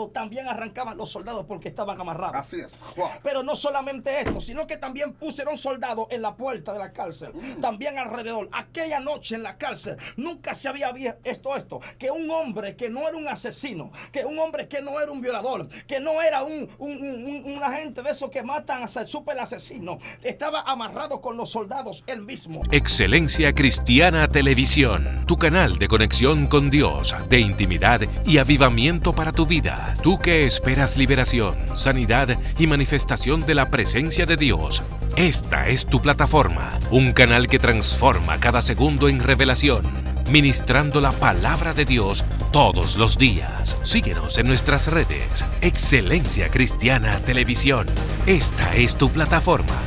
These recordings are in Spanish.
también arrancaban los soldados porque estaban amarrados. Así es. Wow. Pero no solamente esto, sino que también pusieron soldados en la puerta de la cárcel, también alrededor. Aquella noche en la cárcel nunca se había visto esto, que un hombre que no era un asesino, que un hombre que no era un violador, que no era un agente de esos que matan a super asesino, estaba amarrado con los soldados él mismo. Excelencia Cristiana Televisión, tu canal de conexión con Dios, de intimidad y avivamiento para tu vida. Tú que esperas liberación, sanidad y manifestación de la presencia de Dios. Esta es tu plataforma, un canal que transforma cada segundo en revelación, ministrando la palabra de Dios todos los días. Síguenos en nuestras redes. Excelencia Cristiana Televisión. Esta es tu plataforma.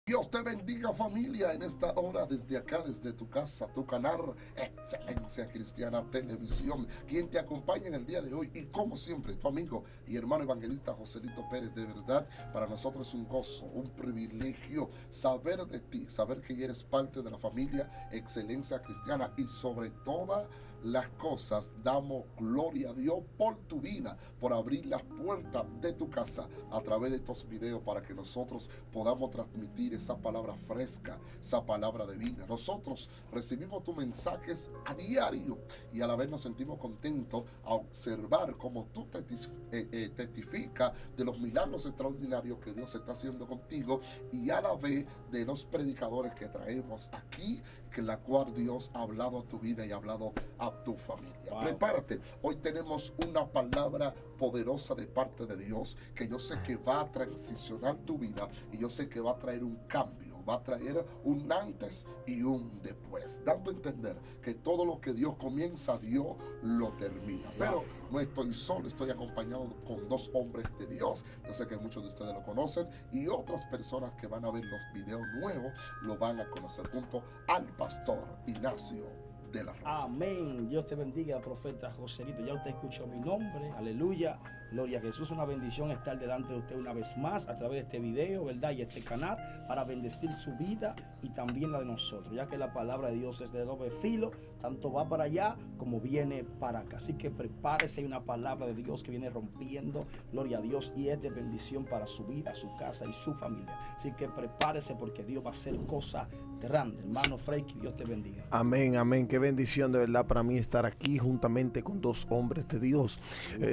Dios te bendiga, familia, en esta hora desde acá, desde tu casa, tu canal Excelencia Cristiana Televisión, quien te acompaña en el día de hoy y como siempre tu amigo y hermano evangelista Joselito Pérez. De verdad, para nosotros es un gozo, un privilegio saber de ti, saber que eres parte de la familia Excelencia Cristiana y sobre todas las cosas damos gloria a Dios por tu vida, por abrir las puertas de tu casa a través de estos videos para que nosotros podamos transmitir esa palabra fresca, esa palabra de vida. Nosotros recibimos tus mensajes a diario y a la vez nos sentimos contentos a observar cómo tú testificas de los milagros extraordinarios que Dios está haciendo contigo y a la vez de los predicadores que traemos aquí, que la cual Dios ha hablado a tu vida y ha hablado a tu familia. Wow. Prepárate, hoy tenemos una palabra poderosa de parte de Dios que yo sé que va a transicionar tu vida y yo sé que va a traer un cambio, va a traer un antes y un después, dando a entender que todo lo que Dios comienza, Dios lo termina. Pero no estoy solo, estoy acompañado con dos hombres de Dios. Yo sé que muchos de ustedes lo conocen y otras personas que van a ver los videos nuevos lo van a conocer, junto al pastor Ignacio de la Rosa. Amén. Dios te bendiga, profeta Joselito. Ya usted escuchó mi nombre. Aleluya. Gloria a Jesús. Una bendición estar delante de usted una vez más a través de este video, ¿verdad? Y este canal para bendecir su vida y también la de nosotros, ya que la palabra de Dios es de doble filo, tanto va para allá como viene para acá. Así que prepárese, una palabra de Dios que viene rompiendo, gloria a Dios, y es de bendición para su vida, su casa y su familia. Así que prepárese porque Dios va a hacer cosas grandes. Hermano Freiki, Dios te bendiga. Amén, amén. Qué bendición de verdad para mí estar aquí juntamente con dos hombres de Dios,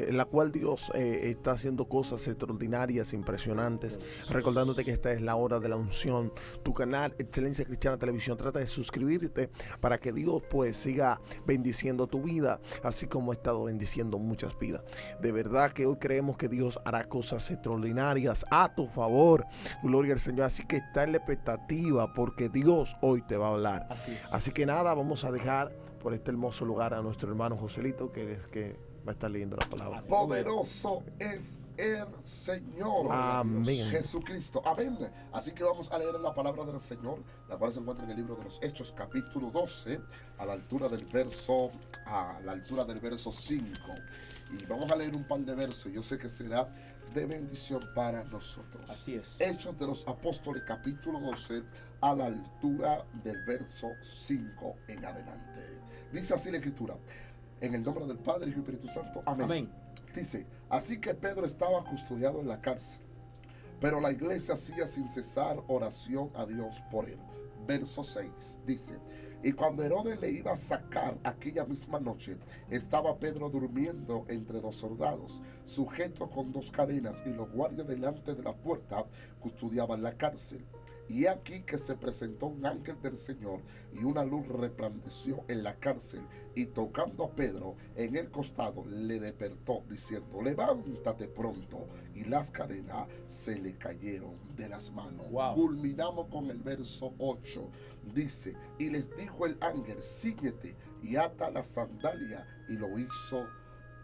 la cual Dios está haciendo cosas extraordinarias, impresionantes. Recordándote que esta es la hora de la unción. Tu canal Excelencia Cristiana Televisión, trata de suscribirte para que Dios pues siga bendiciendo tu vida, así como ha estado bendiciendo muchas vidas. De verdad que hoy creemos que Dios hará cosas extraordinarias a tu favor. Gloria al Señor. Así que está en la expectativa porque Dios hoy te va a hablar. Así que nada, vamos a dejar por este hermoso lugar a nuestro hermano Joselito que va a estar leyendo la palabra. Poderoso es el Señor. Amén. Jesucristo. Amén. Así que vamos a leer la palabra del Señor, la cual se encuentra en el libro de los Hechos, capítulo 12, a la altura del verso 5. Y vamos a leer un par de versos. Yo sé que será de bendición para nosotros. Así es. Hechos de los Apóstoles, capítulo 12, a la altura del verso 5 en adelante. Dice así la Escritura: en el nombre del Padre, Hijo y Espíritu Santo. Amén. Amén. Dice: así que Pedro estaba custodiado en la cárcel, pero la iglesia hacía sin cesar oración a Dios por él. Verso 6 dice: y cuando Herodes le iba a sacar aquella misma noche, estaba Pedro durmiendo entre dos soldados, sujeto con dos cadenas, y los guardias delante de la puerta custodiaban la cárcel. Y aquí que se presentó un ángel del Señor, y una luz resplandeció en la cárcel, y tocando a Pedro en el costado, le despertó, diciendo: levántate pronto. Y las cadenas se le cayeron de las manos. Wow. Culminamos con el verso 8. Dice: y les dijo el ángel: síñete y ata la sandalia. Y lo hizo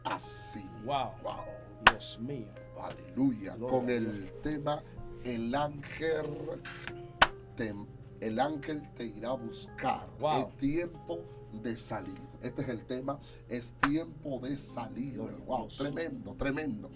así. Wow. Wow. Dios mío. Aleluya. Gloria Con el tema el ángel te irá a buscar. Wow. Es tiempo de salir. Este es el tema. Es tiempo de salir. Gloria Wow, Dios. tremendo, tremendo.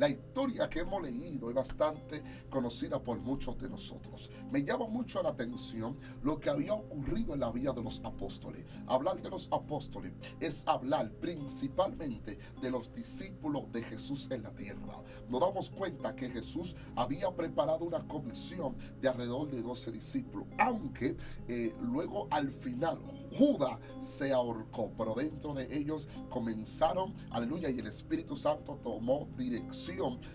La historia que hemos leído es bastante conocida por muchos de nosotros. Me llama mucho la atención lo que había ocurrido en la vida de los apóstoles. Hablar de los apóstoles es hablar principalmente de los discípulos de Jesús en la tierra. Nos damos cuenta que Jesús había preparado una comisión de alrededor de 12 discípulos, aunque luego al final Judas se ahorcó, pero dentro de ellos comenzaron, aleluya, y el Espíritu Santo tomó dirección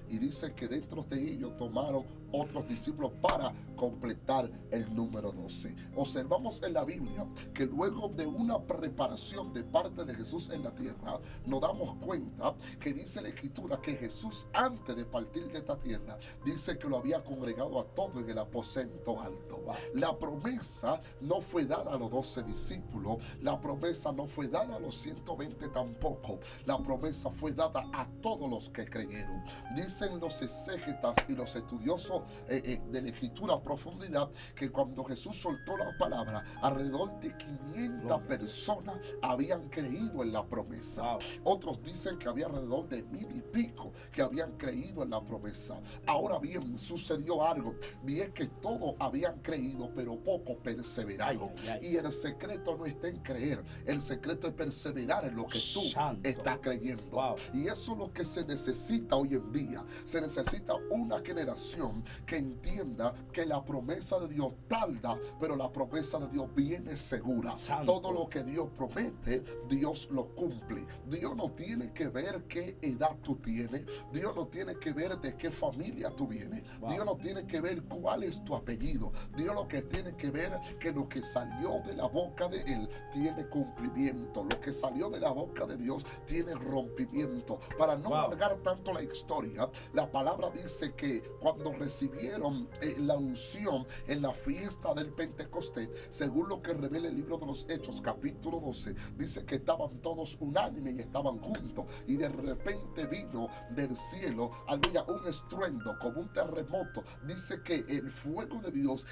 y dice que dentro de ellos tomaron otros discípulos para completar el número 12. Observamos en la Biblia que luego de una preparación de parte de Jesús en la tierra, nos damos cuenta que dice la Escritura que Jesús, antes de partir de esta tierra, dice que lo había congregado a todos en el aposento alto. La promesa no fue dada a los 12 discípulos, la promesa no fue dada a los 120 tampoco, la promesa fue dada a todos los que creyeron. Dicen los exégetas y los estudiosos de la Escritura a profundidad que cuando Jesús soltó la palabra, alrededor de 500 personas habían creído en la promesa. Otros dicen que había alrededor de 1000 y pico que habían creído en la promesa. Ahora bien, sucedió algo, y es que todos habían creído, pero pocos perseveraron. Y el secreto no está en creer, el secreto es perseverar en lo que tú estás creyendo. Y eso es lo que se necesita hoy en día. Se necesita una generación que entienda que la promesa de Dios tarda, pero la promesa de Dios viene segura. Todo lo que Dios promete, Dios lo cumple. Dios no tiene que ver qué edad tú tienes, Dios no tiene que ver de qué familia tú vienes, Dios no tiene que ver cuál es tu apellido. Dios lo que tiene que ver que lo que salió de la boca de Él tiene cumplimiento. Lo que salió de la boca de Dios tiene rompimiento. Para no alargar tanto la historia, la palabra dice que cuando recibieron la unción en la fiesta del Pentecostés, según lo que revela el libro de los Hechos capítulo 12, dice que estaban todos unánimes y estaban juntos, y de repente vino del cielo, aleluya, un estruendo como un terremoto. Dice que el fuego de Dios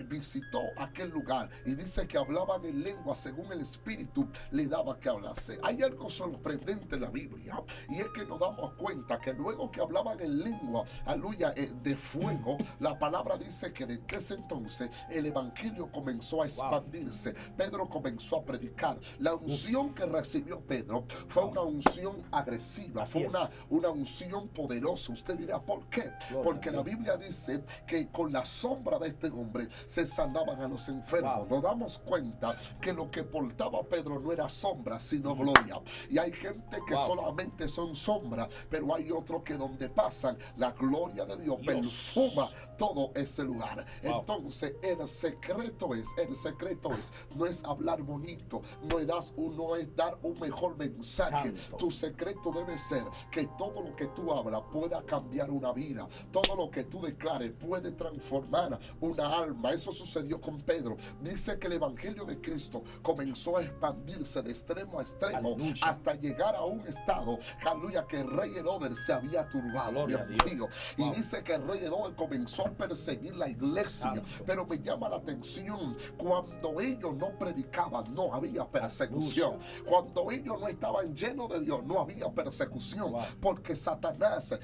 visitó aquel lugar, y dice que hablaban en lengua según el Espíritu le daba que hablase. Hay algo sorprendente en la Biblia, y es que nos damos cuenta que luego que hablaban en lengua, aleluya, de fuego, la palabra dice que desde ese entonces el evangelio comenzó a expandirse. Pedro comenzó a predicar. La unción que recibió Pedro fue una unción agresiva, fue una unción poderosa. Usted dirá, ¿por qué? Porque la Biblia dice que con la sombra de este hombre se sanaban a los enfermos. Nos damos cuenta que lo que portaba Pedro no era sombra, sino gloria. Y hay gente que solamente son sombra, pero hay otros que donde pasan, la gloria de Dios perfuma todo ese lugar. Entonces el secreto es, no es hablar bonito, no es dar un mejor mensaje. Tu secreto debe ser que todo lo que tú hablas pueda cambiar una vida, todo lo que tú declares puede transformar una alma. Eso sucedió con Pedro. Dice que el evangelio de Cristo comenzó a expandirse de extremo a extremo, hasta llegar a un estado, aleluya, que el rey Herodes se había turbado, Dios mío. Y dice que el rey Herodes comenzó a perseguir la iglesia. Pero me llama la atención, cuando ellos no predicaban, no había persecución. Cuando ellos no estaban llenos de Dios, no había persecución. Porque Satanás,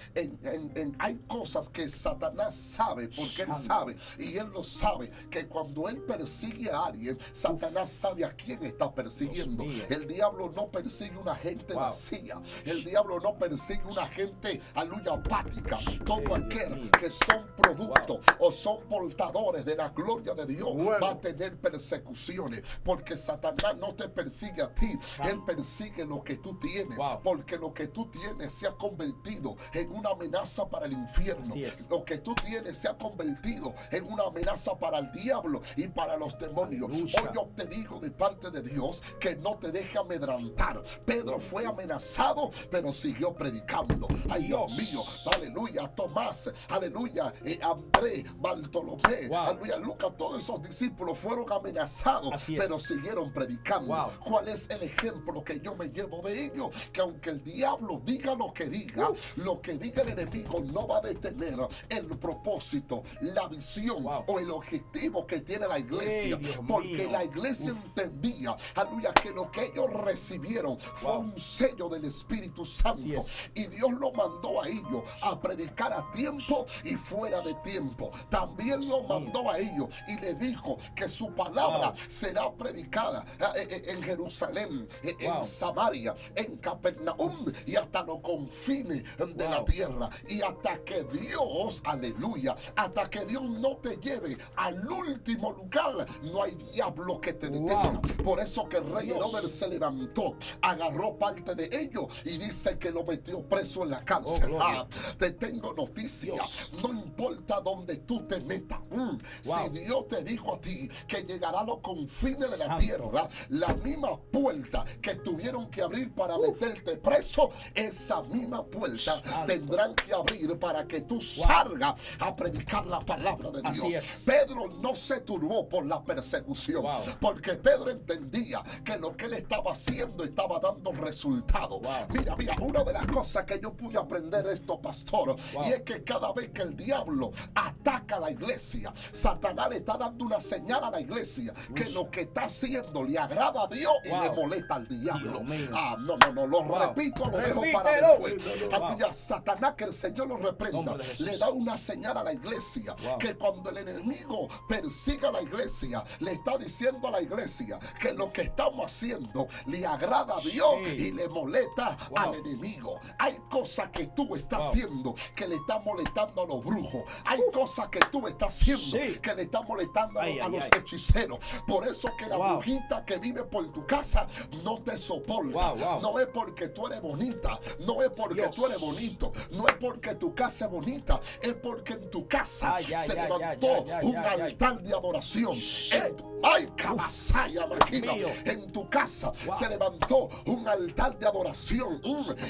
hay cosas que Satanás sabe, porque él sabe, y él lo sabe, que cuando él persigue a alguien, Satanás sabe a quién está persiguiendo. El diablo no persigue una gente vacía, el diablo no persigue una gente, aleluya, apática. Todo aquel que son productos o son portadores de la gloria de Dios va a tener persecuciones, porque Satanás no te persigue a ti, él persigue lo que tú tienes, porque lo que tú tienes se ha convertido en una amenaza para el infierno. Lo que tú tienes se ha convertido en una amenaza para el diablo y para los demonios. Hoy yo te digo de parte de Dios que no te deje amedrantar. Pedro fue amenazado, pero siguió predicando. Ay, Dios mío, aleluya. Tomás, aleluya, aleluya, Andrés, Bartolomé, Wow. aleluya, Lucas, todos esos discípulos fueron amenazados, Así es. pero siguieron predicando. Wow. ¿Cuál es el ejemplo que yo me llevo de ellos? Que aunque el diablo diga lo que diga, lo que diga el enemigo no va a detener el propósito, la visión Wow. o el objetivo que tiene la iglesia. Ey, Dios porque mío. la iglesia entendía, aleluya, que lo que ellos recibieron fue Wow. un sello del Espíritu Así Santo. es. Y Dios lo mandó a ellos a predicar a tiempo y fuera de tiempo. También lo mandó a ellos y le dijo que su palabra Wow. será predicada en Jerusalén, en Wow. Samaria, en Capernaum y hasta los confines de la Wow. tierra. Y hasta que Dios, aleluya, hasta que Dios no te lleve al último lugar, no hay diablo que te detenga. Wow. Por eso que el rey Dios. Herodes se levantó, agarró parte de ellos y dice que lo metió preso en la cárcel. gloria. Te tengo noticias. Dios. No importa dónde tú te metas. Si Dios te dijo a ti que llegará a los confines de la Santo. tierra, la misma puerta que tuvieron que abrir para meterte preso, esa misma puerta Santo. tendrán que abrir para que tú salgas a predicar la palabra de Así Dios. es. Pedro no se turbó por la persecución, Wow. porque Pedro entendía que lo que él estaba haciendo estaba dando resultados. Wow. Mira, una de las cosas que yo pude aprender esto, pastor, Wow. y es que cada vez que el diablo ataca a la iglesia, Satanás le está dando una señal a la iglesia que lo que está haciendo le agrada a Dios y Wow. le molesta al diablo. Dios mío. No, lo Wow. repito, lo dejo para Repítelo. después. Wow. Aleluya, Satanás, que el Señor lo reprenda, Nombre de Jesús. le da una señal a la iglesia Wow. que cuando el enemigo persiga a la iglesia, le está diciendo a la iglesia que lo que estamos haciendo le agrada a Dios Sí. y le molesta Wow. al enemigo. Hay cosas que tú estás Wow. haciendo que le están molestando a los brujos. Hay cosas que tú estás haciendo Sí. que le están molestando Ay, a ay, los ay. hechiceros. Por eso que la Wow. brujita que vive por tu casa no te soporta. Wow, wow. No es porque tú eres bonita, no es porque Dios. tú eres bonito, no es porque tu casa es bonita, es porque en tu casa Ay, ay, se ay, levantó ay, ay, un ay, ay. altar de adoración. Shit. Ay, cabazaya, máquina. mío. En tu casa Wow. se levantó un altar de adoración.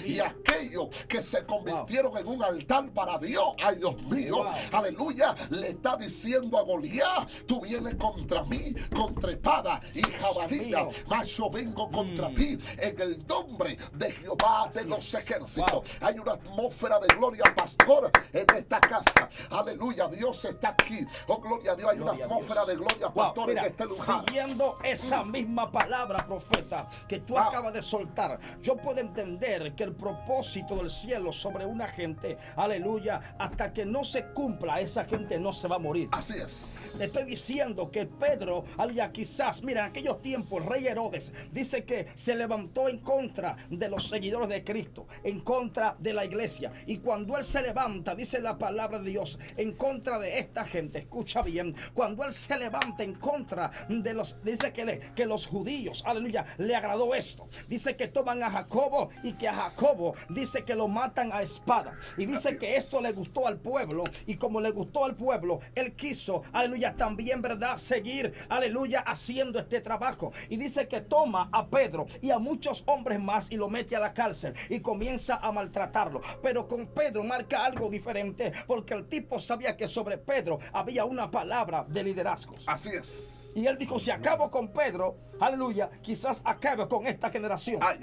Y aquellos que se convirtieron en un altar para Dios, ay Dios mío, Wow. aleluya, le está diciendo a Goliat, tú vienes contra mí, contra espada y jabalina, mío. mas yo vengo contra ti en el nombre de Jehová de Así los es. ejércitos. Wow. Hay una atmósfera de gloria, pastor, en esta casa. Aleluya, Dios está aquí. Oh, gloria a Dios, hay Gloria una a atmósfera Dios. de gloria, Wow, pastor, mira, en este lugar. siguiendo esa misma palabra, profeta, que tú acabas de soltar, yo puedo entender que el propósito del cielo sobre una gente, aleluya, hasta que no se cumpla, esa gente no se va a morir. Así es. Le estoy diciendo que Pedro, aleluya, quizás, mira, en aquellos tiempos el rey Herodes dice que se levantó en contra de los seguidores de Cristo, en contra de la iglesia. Y cuando él se levanta, dice la palabra de Dios, en contra de esta gente, escucha bien, cuando él se levanta en contra de los, dice que los judíos, aleluya, le agradó esto. Dice que toman a Jacobo y que a Jacobo dice que lo matan a espada. Y dice Así que es. esto le gustó al pueblo, y como le gustó al pueblo, él quiso, aleluya, también, verdad, seguir, aleluya, haciendo este trabajo. Y dice que toma a Pedro y a muchos hombres más y lo mete a la cárcel y comienza a maltratarlo. Pero con Pedro marca algo diferente, porque el tipo sabía que sobre Pedro había una palabra de liderazgo. Así es. Y él dijo, si acabo con Pedro, aleluya, quizás acabe con esta generación. Ay.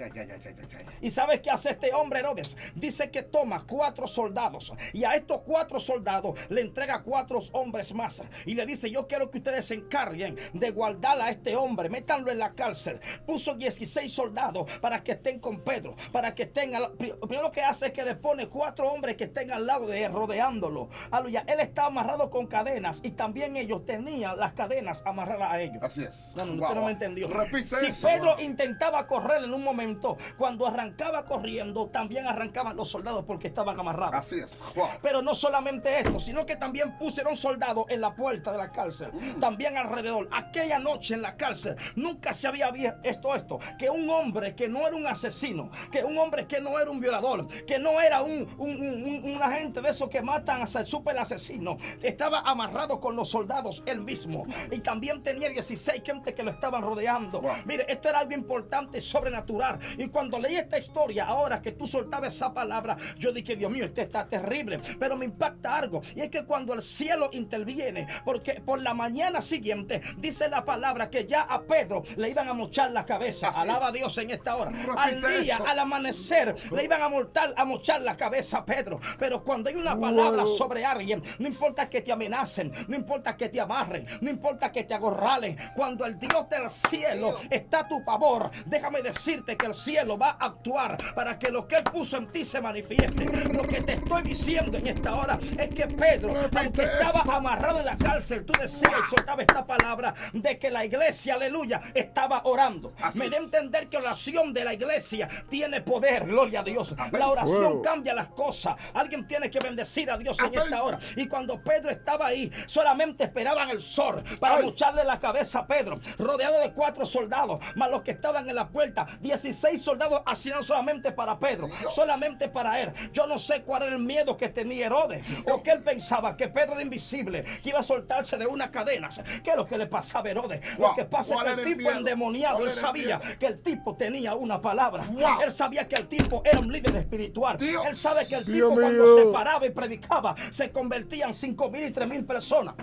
¿Y sabes qué hace este hombre, Herodes? Dice que toma 4 soldados y a estos 4 soldados le entrega 4 hombres más y le dice, yo quiero que ustedes se encarguen de guardar a este hombre, métanlo en la cárcel. Puso 16 soldados para que estén con Pedro, para que estén primero que hace es que le pone 4 hombres que estén al lado de él, rodeándolo. Aleluya, él está amarrado con cadenas y también ellos tenían las cadenas amarradas a ellos. Así es. No, Wow, usted no wow. me entendió. Repite Si eso, Pedro wow. intentaba correr en un momento, cuando arrancaba corriendo, también arrancaban los soldados porque estaban amarrados. Así es. Wow. Pero no solamente esto, sino que también pusieron soldados en la puerta de la cárcel, también alrededor. Aquella noche en la cárcel nunca se había visto esto, que un hombre que no era un asesino, que un hombre que no era un violador, que no era un agente de esos que matan hasta el super asesino, estaba amarrado con los soldados él mismo, y también tenía 16 gente que lo estaban rodeando. Wow. Mire, esto era algo importante, sobrenatural. Y cuando leí esta historia, ahora que tú soltabas esa palabra, yo dije, Dios mío, este está terrible. Pero me impacta impacta algo, y es que cuando el cielo interviene, porque por la mañana siguiente dice la palabra que ya a Pedro le iban a mochar la cabeza. Así Alaba es. a Dios en esta hora. Repite Al día, eso. al amanecer, le iban a mochar la cabeza a Pedro. Pero cuando hay una palabra sobre alguien, no importa que te amenacen, no importa que te amarren, no importa que te agorralen, cuando el Dios del cielo está a tu favor, déjame decirte que el cielo va a actuar para que lo que Él puso en ti se manifieste. Lo que te estoy diciendo en esta hora es que Pedro, aunque estaba amarrado en la cárcel, tú decías y soltabas esta palabra de que la iglesia, aleluya, estaba orando. Así Me da a es. entender que la oración de la iglesia tiene poder, gloria a Dios. La oración cambia las cosas. Alguien tiene que bendecir a Dios en esta hora. Y cuando Pedro estaba ahí, solamente esperaban el sol para mocharle la cabeza a Pedro, rodeado de 4 soldados, más los que estaban en la puerta. 16 soldados hacían solamente para Pedro, solamente para él. Yo no sé cuál era el miedo que tenía Herodes, o que él pensaba que Pedro era invisible, que iba a soltarse de unas cadenas. ¿Qué es lo que le pasaba a Herodes? Lo que pasa es ¿Cuál que era el el tipo miedo? endemoniado, ¿Cuál él era el sabía miedo? que el tipo tenía una palabra. Wow. Él sabía que el tipo era un líder espiritual. Dios. Él sabe que el Dios tipo cuando mío. se paraba y predicaba, se convertían 5,000 y 3,000 personas.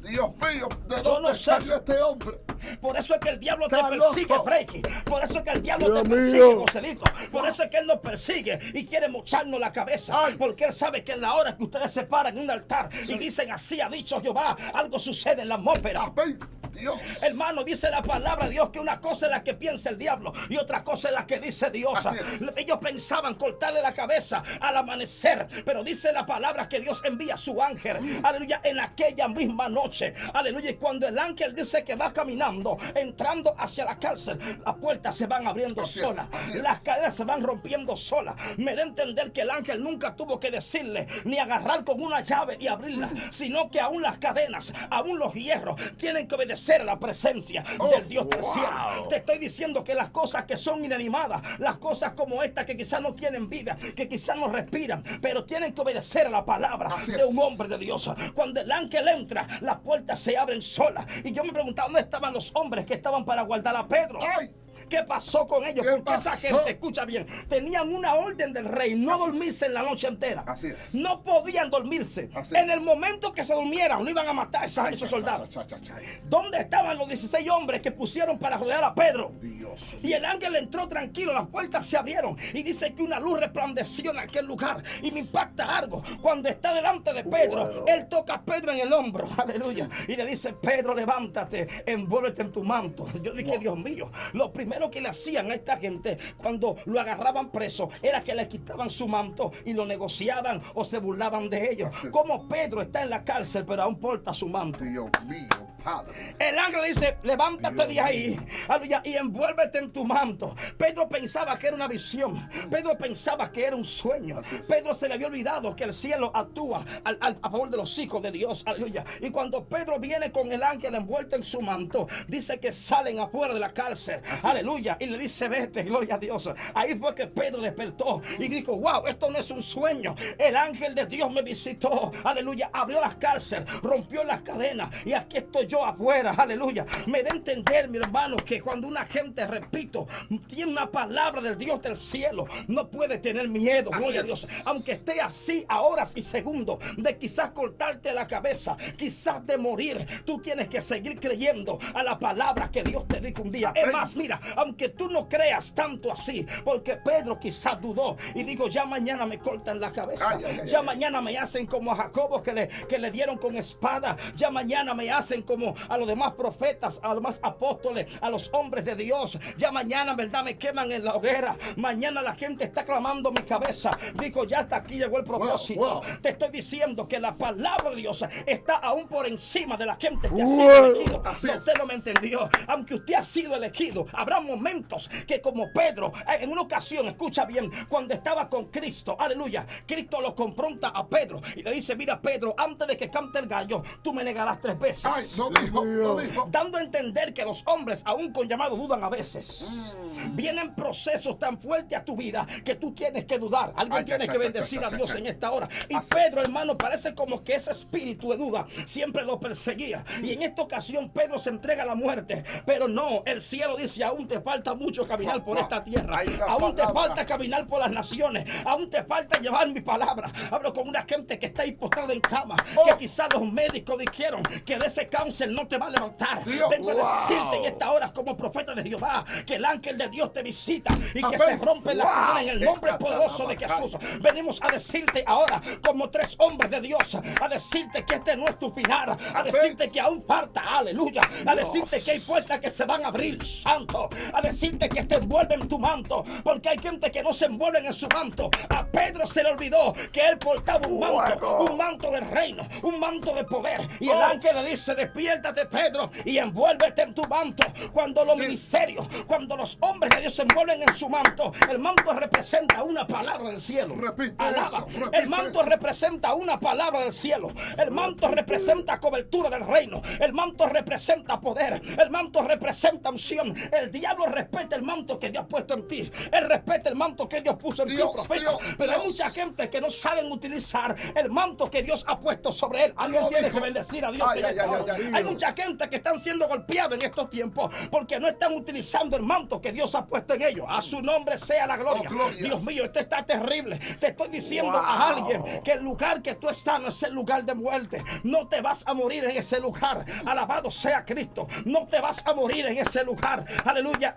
Dios mío, ¿de Yo dónde no sé salió este hombre? Por eso es que el diablo te Está persigue, loco. Freaky. Por eso es que el diablo Dios te persigue, mío. Joselito. Por eso es que él nos persigue y quiere mocharnos la cabeza. Ay. Porque él sabe que en la hora que ustedes se paran en un altar y dicen así ha dicho Jehová, algo sucede en la atmósfera. Amén. Dios. Hermano, dice la palabra de Dios que una cosa es la que piensa el diablo y otra cosa es la que dice Dios. Así es. Ellos pensaban cortarle la cabeza al amanecer, pero dice la palabra que Dios envía a su ángel, aleluya, en aquella misma noche, aleluya. Y cuando el ángel dice que va caminando, entrando hacia la cárcel, las puertas se van abriendo Así es, solas, así es. las cadenas se van rompiendo solas. Me da a entender que el ángel nunca tuvo que decirle ni agarrar con una llave y abrirla, sino que aún las cadenas, aún los hierros tienen que obedecer a la presencia del Dios del cielo. Te estoy diciendo que las cosas que son inanimadas, las cosas como estas que quizás no tienen vida, que quizás no respiran, pero tienen que obedecer a la palabra Así de es. un hombre de Dios. Cuando el ángel entra, las puertas se abren solas. Y yo me preguntaba dónde estaban los hombres que estaban para guardar a Pedro. ¡Ay! ¿Qué pasó con ellos? ¿Qué Porque esa pasó? gente, escucha bien, tenían una orden del rey, no dormirse en la noche entera. Así es. No podían dormirse. Así En es. el momento que se durmieran, lo iban a matar Ay, esos cha, soldados. cha, cha, cha, cha. ¿Dónde estaban los 16 hombres que pusieron para rodear a Pedro? Dios. Y el ángel entró tranquilo, las puertas se abrieron y dice que una luz resplandeció en aquel lugar. Y me impacta algo. Cuando está delante de Pedro, él toca a Pedro en el hombro, aleluya, y le dice: Pedro, levántate, envuélvete en tu manto. Yo dije, Dios mío, lo primero que le hacían a esta gente cuando lo agarraban preso era que le quitaban su manto y lo negociaban o se burlaban de ellos. Así es. Como Pedro está en la cárcel pero aún porta su manto. Dios mío, Padre. El ángel le dice: levántate Dios de ahí, aleluya, y envuélvete en tu manto. Pedro pensaba que era una visión. Pedro pensaba que era un sueño. Así es. Pedro se le había olvidado que el cielo actúa a favor de los hijos de Dios, aleluya. Y cuando Pedro viene con el ángel envuelto en su manto, dice que salen afuera de la cárcel, Así aleluya, y le dice: vete, gloria a Dios. Ahí fue que Pedro despertó y dijo: wow, esto no es un sueño. El ángel de Dios me visitó, aleluya, abrió las cárceles, rompió las cadenas y aquí estoy yo afuera, aleluya. Me da a entender, mi hermano, que cuando una gente, repito, tiene una palabra del Dios del cielo, no puede tener miedo, Así gloria a es. Dios. Aunque esté así a horas y segundos de quizás cortarte la cabeza, quizás de morir, tú tienes que seguir creyendo a la palabra que Dios te dijo un día. Es más, mira, aunque tú no creas tanto así, porque Pedro quizás dudó y dijo: ya mañana me cortan la cabeza, Ay, ay, ay, ya ay. mañana me hacen como a Jacobo que le dieron con espada, ya mañana me hacen como a los demás profetas, a los demás apóstoles, a los hombres de Dios, ya mañana, verdad, me queman en la hoguera, mañana la gente está clamando mi cabeza. Digo, ya hasta aquí llegó el propósito. Wow. Te estoy diciendo que la palabra de Dios está aún por encima de la gente que ha sido elegido. Así No, es. usted no me entendió. Aunque usted ha sido elegido, habrá momentos que, como Pedro, en una ocasión, escucha bien, cuando estaba con Cristo, aleluya, Cristo lo confronta a Pedro y le dice: mira, Pedro, antes de que cante el gallo, tú me negarás 3 veces. Ay, no lo dijo. Dando a entender que los hombres, aún con llamado, dudan a veces. Vienen procesos tan fuertes a tu vida que tú tienes que dudar. Alguien tiene que bendecir a Dios en esta hora. Y Pedro, hermano, parece como que ese espíritu de duda siempre lo perseguía. Y en esta ocasión Pedro se entrega a la muerte. Pero no, el cielo dice: aún te falta mucho caminar por esta tierra. Aún te falta caminar por las naciones. Aún te falta llevar mi palabra. Hablo con una gente que está ahí postrada en cama, que quizás los médicos dijeron que de ese cáncer no te va a levantar. Vengo a decirte en esta hora como profeta de Jehová que el ángel de Dios te visita y que se rompe la cadena en el nombre poderoso de Jesús. Venimos a decirte ahora como tres hombres de Dios, a decirte que este no es tu final, a decirte que aún falta, aleluya, a decirte que hay puertas que se van a abrir, santo, a decirte que te envuelven en tu manto, porque hay gente que no se envuelven en su manto. A Pedro se le olvidó que él portaba un manto del reino, un manto de poder, y el ángel le dice: despiértate, Pedro, y envuélvete en tu manto. Cuando los ministerios, cuando los hombres de Dios se envuelven en su manto, el manto representa una palabra del cielo. Alaba. El manto representa una palabra del cielo. El manto representa cobertura del reino. El manto representa poder. El manto representa unción. El diablo respeta el manto que Dios ha puesto en ti. Él respeta el manto que Dios puso en ti, profeta. Pero hay mucha gente que no saben utilizar el manto que Dios ha puesto sobre él. Alguien tiene que bendecir a Dios en esta hora. Hay mucha gente que están siendo golpeados en estos tiempos porque no están utilizando el manto que Dios ha puesto en ellos. A su nombre sea la gloria. Dios mío, esto está terrible. Te estoy diciendo a alguien que el lugar que tú estás no es el lugar de muerte. No te vas a morir en ese lugar. Alabado sea Cristo. No te vas a morir en ese lugar. Aleluya.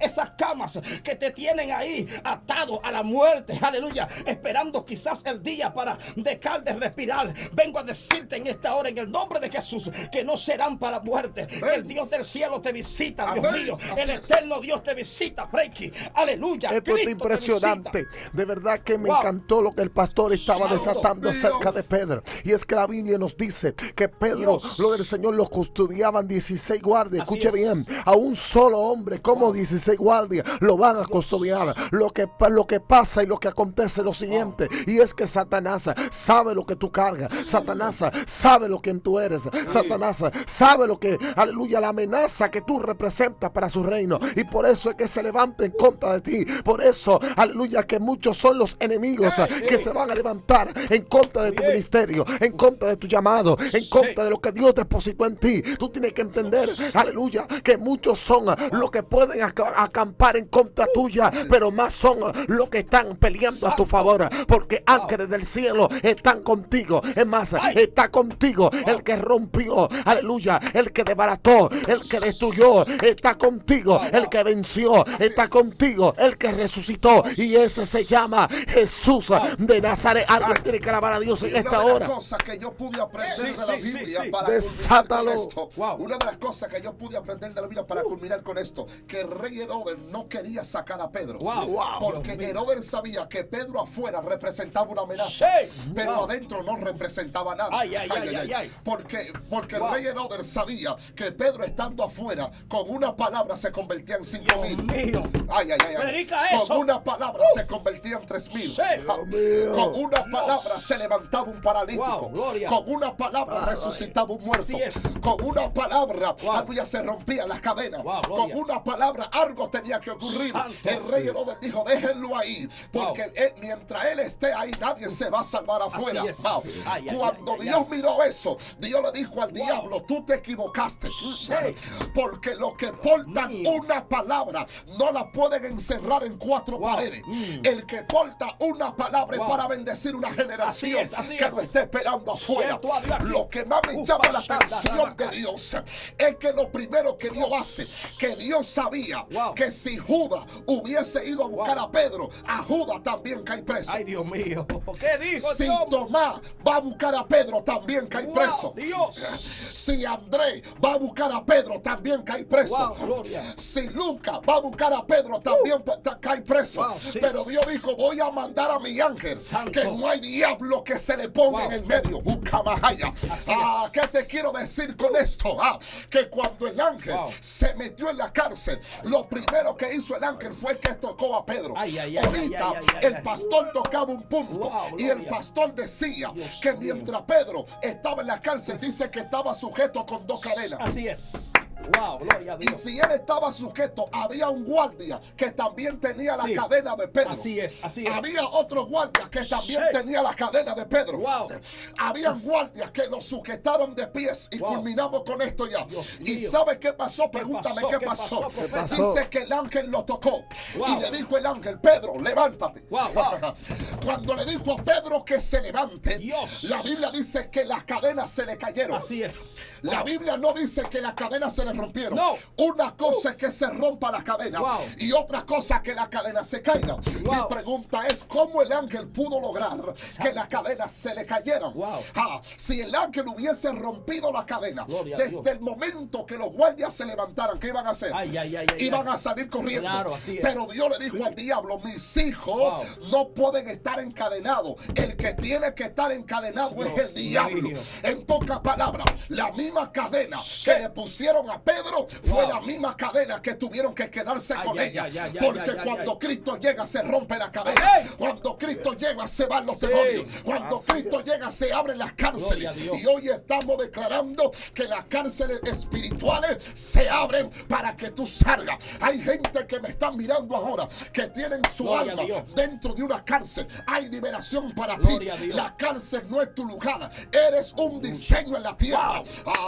Esas camas que te tienen ahí atado a la muerte. Aleluya. Esperando quizás el día para dejar de respirar. Vengo a decirte en esta hora, en el nombre de Jesús, que no serán para muerte. Que el Dios del cielo te visita, Dios mío. El eterno Dios te visita. Reiki. Aleluya. Esto es impresionante. De verdad que me encantó lo que el pastor estaba desatando acerca de Pedro. Y es que la Biblia nos dice que Pedro, lo del Señor, lo custodiaban 16 guardias. Escuche bien, a un solo hombre, como 16 guardias lo van a custodiar. Lo que pasa y lo que acontece es lo siguiente. Y es que Satanás sabe lo que tú cargas. Satanás sabe lo que tú eres. Satanás sabe lo que, aleluya, la amenaza que tú representas para su reino. Y por eso es que se levanta en contra de ti. Por eso, aleluya, que muchos son los enemigos que se van a levantar en contra de tu ministerio, en contra de tu llamado, en contra de lo que Dios depositó en ti. Tú tienes que entender, aleluya, que muchos son los que pueden acampar en contra tuya, pero más son los que están peleando a tu favor, porque ángeles del cielo están contigo. Es más, está contigo el que rompió, aleluya, el que desbarató, el que destruyó, está contigo el que venció, está contigo el que resucitó, y ese se llama Jesús de Nazaret. Alguien tiene que alabar a Dios en esta hora. Una de las cosas que yo pude aprender de la Biblia para Desátalo. culminar con esto, una de las cosas que yo pude aprender de la Biblia para culminar con esto, que el rey Herodes no quería sacar a Pedro, porque Herodes sabía que Pedro afuera representaba una amenaza, pero adentro no representaba nada. Porque el rey Herodes sabía que Pedro, estando afuera, con una palabra se convertía en 5,000. Con una palabra se convertía en 3,000. Con una palabra se levantaba un paralítico. Con una palabra resucitaba un muerto. Con una palabra aleluya, se rompían las cadenas. Con una palabra algo tenía que ocurrir. El rey Herodes dijo: déjenlo ahí, porque mientras él esté ahí nadie se va a salvar afuera. Cuando Dios miró eso, Dios le dijo al diablo: tú te equivocaste, porque los que portan una palabra no la pueden encerrar en 4 paredes. El que porta una palabra es para bendecir una generación que lo esté esperando afuera. Lo que más me llama la atención de Dios es que lo primero que Dios hace, que Dios sabía que si Judas hubiese ido a buscar a Pedro, a Judas también cae preso. Ay, Dios mío, ¿qué dijo si Tomás va a buscar a Pedro, también cae preso. Si Andrés va a buscar a Pedro, también cae preso. Si Lucas va a buscar a Pedro, también cae preso. Pero Dios dijo: voy a mandar a mi ángel, que no hay diablo que se le ponga en el medio. ¿Qué te quiero decir con esto? Que cuando el ángel se metió en la cárcel, lo primero que hizo el ángel fue que tocó a Pedro. Ahorita el pastor tocaba un punto y el pastor decía que mientras Pedro estaba en la cárcel, dice que estaba sufriendo sujeto con 2 cadenas. Así es. Wow, gloria a Y Dios. si él estaba sujeto, había un guardia que también tenía la Sí. cadena de Pedro. Así es, así es. Había otro guardia que también Sí. tenía la cadena de Pedro. Wow. Habían guardias que lo sujetaron de pies. Y Wow. culminamos con esto ya. Dios ¿Y mío. sabe qué pasó? Pregúntame pasó? qué ¿Qué pasó. pasó, profeta? pasó? Dice que el ángel lo tocó. Wow. Y le dijo el ángel, Pedro, levántate. Wow, wow. Cuando le dijo a Pedro que se levante, Dios. la Biblia dice que las cadenas se le cayeron. Así es. La Biblia no dice que las cadenas se le rompieron. No. Una cosa es que se rompa la cadena Wow. y otra cosa es que la cadena se caiga. Wow. Mi pregunta es cómo el ángel pudo lograr que las cadenas se le cayeran. Wow. Si el ángel hubiese rompido la cadena, Gloria a desde Dios. el momento que los guardias se levantaran, ¿qué iban a hacer? Ay, ay, ay, ay, Iban ay. a salir corriendo. Claro, así es. Pero Dios le dijo al diablo, mis hijos Wow. no pueden estar encadenados. El que tiene que estar encadenado Dios es el diablo. mío. En pocas palabras, la misma cadena que le pusieron a Pedro fue Wow. la misma cadena que tuvieron que quedarse Ay, con ay, ella. ay, ay, Porque ay, ay, cuando ay. Cristo llega se rompe la cadena. Ay. Cuando Cristo llega se van los Sí. demonios. Cuando Cristo llega se abren las cárceles. Gloria a Dios. Y hoy estamos declarando que las cárceles espirituales se abren para que tú salgas. Hay gente que me está mirando ahora que tienen su Gloria alma a Dios. dentro de una cárcel. Hay liberación para Gloria a ti. Dios. La cárcel no es tu lugar. Eres un diseño en la tierra.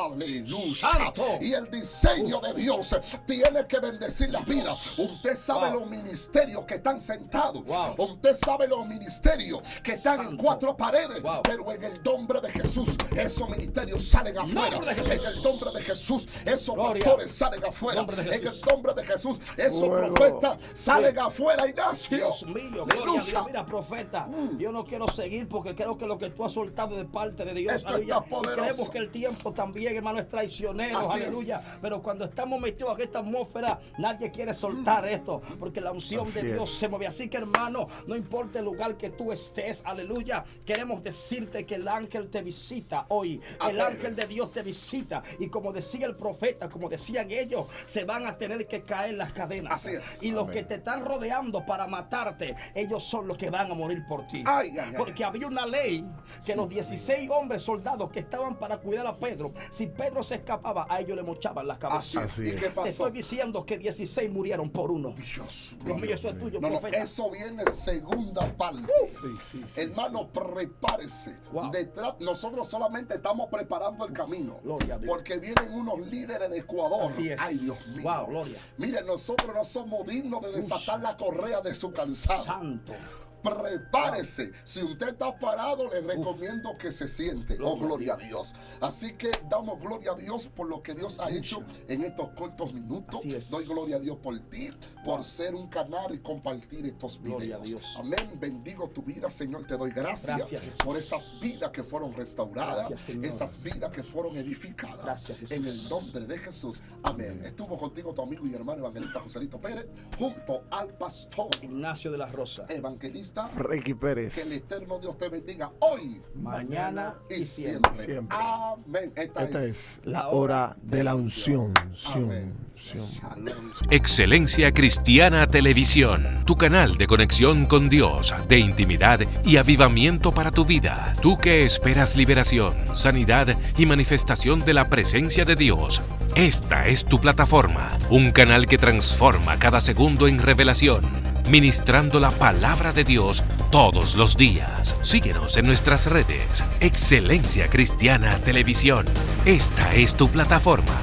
Aleluya. Santo. Y el diseño de Dios tiene que bendecir las vidas. Usted sabe Wow. los ministerios que están sentados. Wow. Usted sabe los ministerios que están en Santo. 4 paredes. Wow. Pero en el nombre de Jesús, esos ministerios salen afuera. Nombre de Jesús. En el nombre de Jesús, esos Gloria. pastores salen afuera. Nombre de En el Jesús. nombre de Jesús, esos Fuego. profetas salen afuera, Ignacio. Dios mío, gloria a Aleluya. Dios. Mira, profeta, yo no quiero seguir porque creo que lo que tú has soltado de parte de Dios, Esto aleluya. está Y poderoso. creemos que el tiempo también, hermano, es traicionero, Así aleluya. es. Pero cuando estamos metidos en esta atmósfera, nadie quiere soltar esto porque la unción Así de Dios es. se mueve. Así que, hermano, no importa el lugar que tú estés, aleluya. Queremos decirte que el ángel te visita hoy. El Amén. ángel de Dios te visita. Y como decía el profeta, como decían ellos, se van a tener que caer las cadenas. Así es. Y los Amén. que te están rodeando para matarte, ellos son los que van a morir por ti. Ay, ay, ay. Porque había una ley que los 16 hombres soldados que estaban para cuidar a Pedro, si Pedro se escapaba, a ellos le mochaban las Así cabezas. es. Así ¿Y es. qué Te pasó? estoy diciendo que 16 murieron por uno. Dios Dios mío, mío. eso es tuyo, No, profeta. eso viene segunda parte. Hermano, prepárese. Wow. Detrás, nosotros solamente estamos preparando el camino. Gloria a Dios. Porque vienen unos líderes de Ecuador. Así es. Ay, Dios mío. Wow, gloria. Miren, nosotros no somos dignos de desatar la correa de su calzado. Santo. Prepárese. Si usted está parado, le recomiendo que se siente. Oh, gloria a Dios. Así que damos gloria a Dios por lo que Dios ha hecho en estos cortos minutos. Así es. Doy gloria a Dios por ti, por ser un canal y compartir estos Gloria a videos. Dios. Amén. Bendigo tu vida, Señor. Te doy gracias, Gracias, Jesús. por esas vidas que fueron restauradas, Gracias, Señor. esas vidas que fueron edificadas. Gracias, Jesús. En el nombre de Jesús. Amén. Estuvo contigo tu amigo y hermano evangelista Joselito Pérez, junto al pastor Ignacio de la Rosa. evangelista. Ricky Pérez. Que el eterno Dios te bendiga hoy, Mañana y y siempre. siempre. Amén. Esta Esta es es la hora de la unción. Amén. Unción. Excelencia Cristiana Televisión, tu canal de conexión con Dios, de intimidad y avivamiento para tu vida. Tú que esperas liberación, sanidad y manifestación de la presencia de Dios. Esta es tu plataforma, un canal que transforma cada segundo en revelación, ministrando la palabra de Dios todos los días. Síguenos en nuestras redes. Excelencia Cristiana Televisión. Esta es tu plataforma.